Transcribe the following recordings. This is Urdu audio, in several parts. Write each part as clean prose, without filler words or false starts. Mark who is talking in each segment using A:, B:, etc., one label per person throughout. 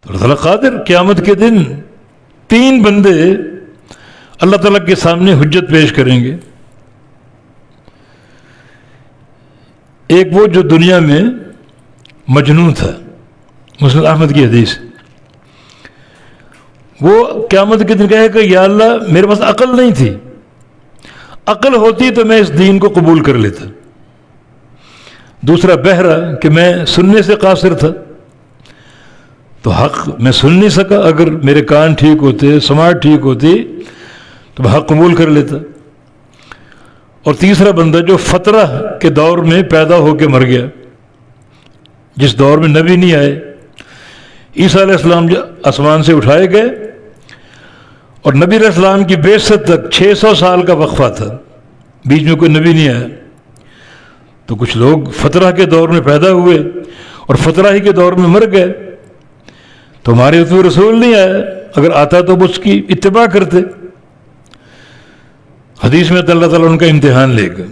A: اللہ تعالیٰ قادر، قیامت کے دن 3 بندے اللہ تعالیٰ کے سامنے حجت پیش کریں گے. ایک وہ جو دنیا میں مجنون تھا، مسند احمد کی حدیث، وہ قیامت کے دن کہے کہ یا اللہ میرے پاس عقل نہیں تھی، عقل ہوتی تو میں اس دین کو قبول کر لیتا. دوسرا بہرا کہ میں سننے سے قاصر تھا، تو حق میں سن نہیں سکا، اگر میرے کان ٹھیک ہوتے، سماعت ٹھیک ہوتی تو میں حق قبول کر لیتا. اور تیسرا بندہ جو فترہ کے دور میں پیدا ہو کے مر گیا، جس دور میں نبی نہیں آئے. عیسیٰ علیہ السلام جو آسمان سے اٹھائے گئے اور نبی علیہ السلام کی بعثت تک 600 سال کا وقفہ تھا، بیچ میں کوئی نبی نہیں آیا. تو کچھ لوگ فترہ کے دور میں پیدا ہوئے اور فترہ ہی کے دور میں مر گئے. تو ہمارے تو رسول نہیں آیا، اگر آتا تو اس کی اتباع کرتے. حدیث میں اللہ تعالیٰ ان کا امتحان لے گا.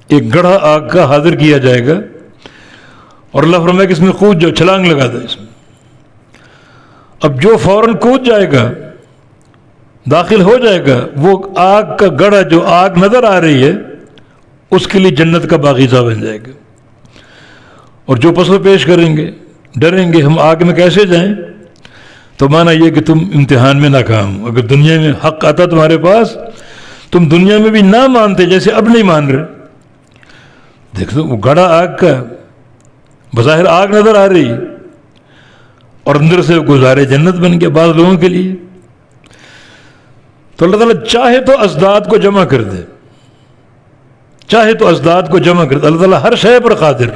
A: ایک گڑھا آگ کا حاضر کیا جائے گا اور اللہ فرمائے کہ اس میں کود جاؤ، چھلانگ لگا دو اس میں. اب جو فوراً کود جائے گا، داخل ہو جائے گا، وہ آگ کا گڑھا جو آگ نظر آ رہی ہے اس کے لیے جنت کا باغیچہ بن جائے گا. اور جو پسو پیش کریں گے، ڈریں گے ہم آگ میں کیسے جائیں، تو مانا یہ کہ تم امتحان میں ناکام. اگر دنیا میں حق آتا تمہارے پاس، تم دنیا میں بھی نہ مانتے جیسے اب نہیں مان رہے. دیکھ لو وہ گڑھا آگ کا، بظاہر آگ نظر آ رہی اور اندر سے گزارے جنت بن گیا بعض لوگوں کے لیے. تو اللہ تعالیٰ چاہے تو ازداد کو جمع کر دے، چاہے تو ازداد کو جمع کر دے. اللہ تعالیٰ ہر شے پر قادر.